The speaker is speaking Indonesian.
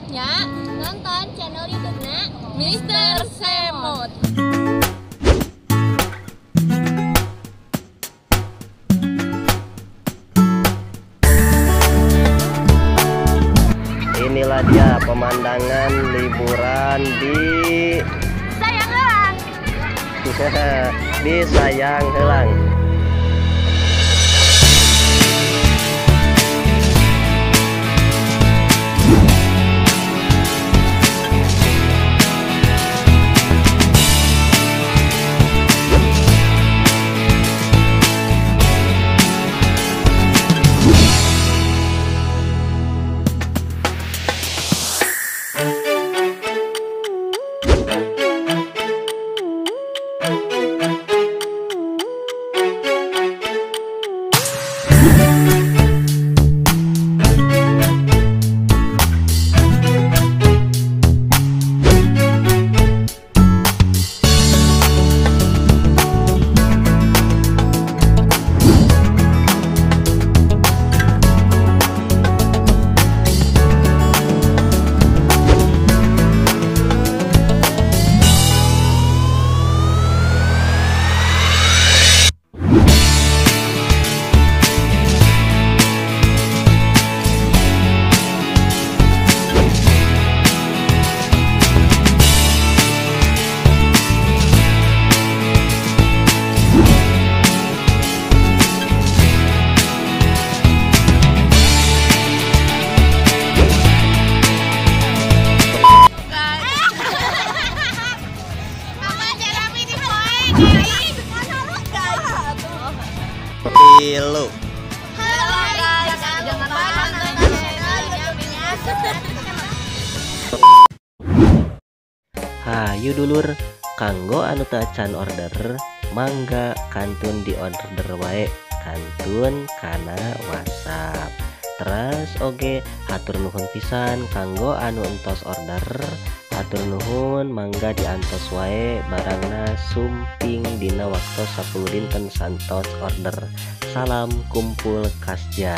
Ya, nonton channel YouTube-na Mister Semut. Inilah dia pemandangan liburan di Sayang Helang. di Sayang Helang. Pilu. Halo guys, jangan lupa nonton channelnya Hayu dulur, kanggo anu teu can order mangga kantun di order wae kantun kana WhatsApp. Terus oge hatur nuhun pisan kanggo anu entos order, hatur nuhun mangga diantos wae barangna sumping dina waktu 10 dinten santos order. Salam kumpul kasja.